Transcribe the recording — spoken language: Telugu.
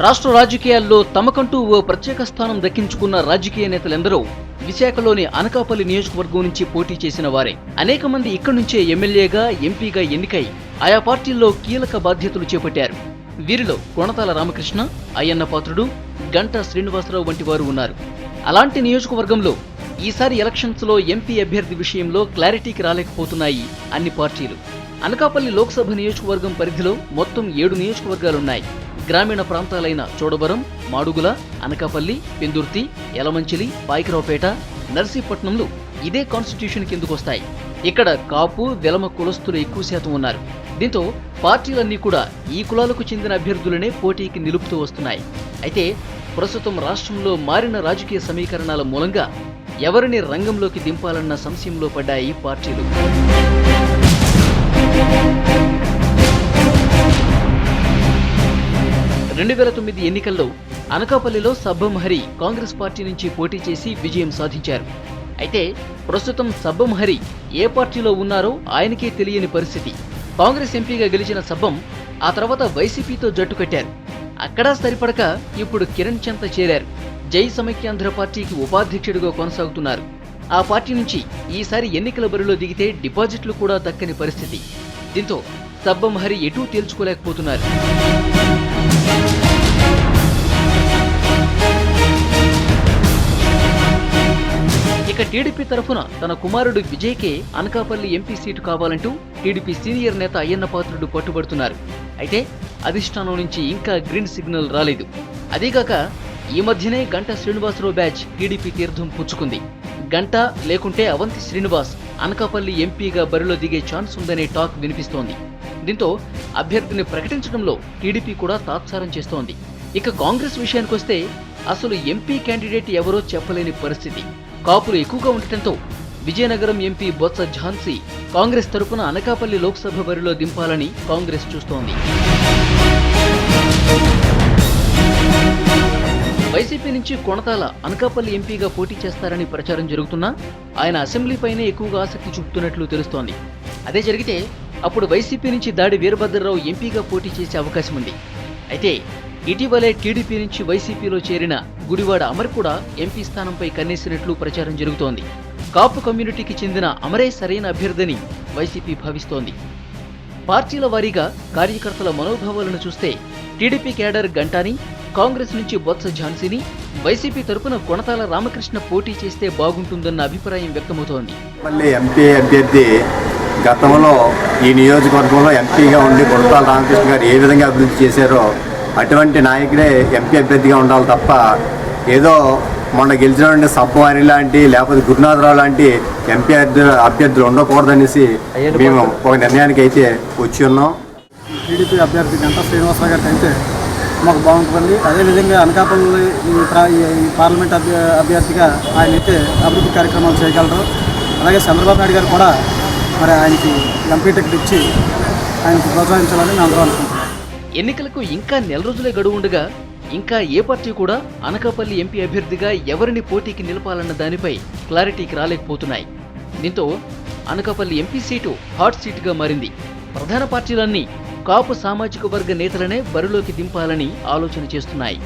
రాష్ట్ర రాజకీయాల్లో తమకంటూ ఓ ప్రత్యేక స్థానం దక్కించుకున్న రాజకీయ నేతలెందరో విశాఖలోని అనకాపల్లి నియోజకవర్గం నుంచి పోటీ చేసిన వారే. అనేక మంది ఇక్కడి నుంచే ఎమ్మెల్యేగా, ఎంపీగా ఎన్నికై ఆయా పార్టీల్లో కీలక బాధ్యతలు చేపట్టారు. వీరిలో కొణతాల రామకృష్ణ, అయ్యన్న పాత్రుడు, గంటా శ్రీనివాసరావు వంటి వారు ఉన్నారు. అలాంటి నియోజకవర్గంలో ఈసారి ఎలక్షన్స్ లో ఎంపీ అభ్యర్థి విషయంలో క్లారిటీకి రాలేకపోతున్నాయి అన్ని పార్టీలు. అనకాపల్లి లోక్సభ నియోజకవర్గం పరిధిలో మొత్తం 7 నియోజకవర్గాలున్నాయి. గ్రామీణ ప్రాంతాలైన చోడవరం, మాడుగుల, అనకాపల్లి, పెందుర్తి, యలమంచిలి, పాయకరావుపేట, నర్సీపట్నంలు ఇదే కాన్స్టిట్యూషన్ కిందకొస్తాయి. ఇక్కడ కాపు, వెలమ కులస్తులు ఎక్కువ శాతం ఉన్నారు. దీంతో పార్టీలన్నీ కూడా ఈ కులాలకు చెందిన అభ్యర్థులనే పోటీకి నిలుపుతూ వస్తున్నాయి. అయితే ప్రస్తుతం రాష్ట్రంలో మారిన రాజకీయ సమీకరణాల మూలంగా ఎవరిని రంగంలోకి దింపాలన్న సంశయంలో పడ్డాయి పార్టీలు. 2009 ఎన్నికల్లో అనకాపల్లిలో సబ్బం హరి కాంగ్రెస్ పార్టీ నుంచి పోటీ చేసి విజయం సాధించారు. అయితే ప్రస్తుతం సబ్బం హరి ఏ పార్టీలో ఉన్నారో ఆయనకే తెలియని పరిస్థితి. కాంగ్రెస్ ఎంపీగా గెలిచిన సబ్బం ఆ తర్వాత వైసీపీతో జట్టు కట్టారు. అక్కడా సరిపడక ఇప్పుడు కిరణ్ చెంత చేరారు. జై సమైక్యాంధ్ర పార్టీకి ఉపాధ్యక్షుడిగా కొనసాగుతున్నారు. ఆ పార్టీ నుంచి ఈసారి ఎన్నికల బరిలో దిగితే డిపాజిట్లు కూడా దక్కని పరిస్థితి. దీంతో సబ్బం హరి ఎటూ తేల్చుకోలేకపోతున్నారు. ఇక టీడీపీ తరఫున తన కుమారుడు విజయ్కే అనకాపల్లి ఎంపీ సీటు కావాలంటూ టీడీపీ సీనియర్ నేత అయ్యన్న పాత్రుడు పట్టుబడుతున్నారు. అయితే అధిష్టానం నుంచి ఇంకా గ్రీన్ సిగ్నల్ రాలేదు. అదేగాక ఈ మధ్యనే గంటా శ్రీనివాసరావు బ్యాచ్ టీడీపీ తీర్థం పుచ్చుకుంది. గంటా లేకుంటే అవంతి శ్రీనివాస్ అనకాపల్లి ఎంపీగా బరిలో దిగే ఛాన్స్ ఉందనే టాక్ వినిపిస్తోంది. దీంతో అభ్యర్థిని ప్రకటించడంలో టీడీపీ కూడా తాత్సారం చేస్తోంది. ఇక కాంగ్రెస్ విషయానికొస్తే అసలు ఎంపీ క్యాండిడేట్ ఎవరో చెప్పలేని పరిస్థితి. కాపులు ఎక్కువగా ఉండటంతో విజయనగరం ఎంపీ బొత్స ఝాన్సీ కాంగ్రెస్ తరపున అనకాపల్లి లోక్సభ బరిలో దింపాలని కాంగ్రెస్ చూస్తోంది. వైసీపీ నుంచి కొణతాల అనకాపల్లి ఎంపీగా పోటీ చేస్తారని ప్రచారం జరుగుతున్నా ఆయన అసెంబ్లీపైనే ఎక్కువగా ఆసక్తి చూపుతున్నట్లు తెలుస్తోంది. అదే జరిగితే అప్పుడు వైసీపీ నుంచి దాడి వీరభద్రరావు ఎంపీగా పోటీ చేసే అవకాశం ఉంది. అయితే ఇటీవలే టీడీపీ నుంచి వైసీపీలో చేరిన గుడివాడ అమర్ కూడా ఎంపీ స్థానంపై కన్నేసినట్లు ప్రచారం జరుగుతోంది. కాపు కమ్యూనిటీకి చెందిన అమరే సరైన అభ్యర్థిని వైసీపీ భావిస్తోంది. పార్టీల వారీగా కార్యకర్తల మనోభావాలను చూస్తే టీడీపీ కేడర్ గంటాని, కాంగ్రెస్ నుంచి బొత్స ఝాన్సీని, వైసీపీ తరపున కొణతాల రామకృష్ణ పోటీ చేస్తే బాగుంటుందన్న అభిప్రాయం వ్యక్తమవుతోంది. మళ్ళీ ఎంపీ అభ్యర్థి గతంలో ఈ నియోజకవర్గంలో ఎంపీగా ఉండి కొణతాల రామకృష్ణ గారు ఏ విధంగా అభివృద్ధి చేశారో అటువంటి నాయకుడే ఎంపీ అభ్యర్థిగా ఉండాలి తప్ప ఏదో మొన్న గెలిచిన సబ్బం హరి లాంటి లేకపోతే గురునాథరావు లాంటి ఎంపీ అభ్యర్థులు ఉండకూడదనేసి మేము ఒక నిర్ణయానికి అయితే వచ్చి ఉన్నాం. టీడీపీ అభ్యర్థి గంటా శ్రీనివాసరావు గారికి అయితే మాకు బాగుంటుంది. అదేవిధంగా అనకాపల్లి ఈ పార్లమెంట్ అభ్యర్థిగా ఆయన అయితే అభివృద్ధి కార్యక్రమాలు చేయగలరు. అలాగే చంద్రబాబు నాయుడు గారు కూడా మరి ఆయనకి ఎంపీ టికెట్ ఇచ్చి ఆయనకు ప్రోత్సహించాలని మేము అందరూ అనుకుంటున్నాం. ఎన్నికలకు ఇంకా నెల రోజులే గడువు ఉండగా ఇంకా ఏ పార్టీ కూడా అనకాపల్లి ఎంపీ అభ్యర్థిగా ఎవరిని పోటీకి నిలపాలన్న దానిపై క్లారిటీకి రాలేకపోతున్నాయి. దీంతో అనకాపల్లి ఎంపీ సీటు హాట్ సీటుగా మారింది. ప్రధాన పార్టీలన్నీ కాపు సామాజిక వర్గ నేతలనే బరిలోకి దింపాలని ఆలోచన చేస్తున్నాయి.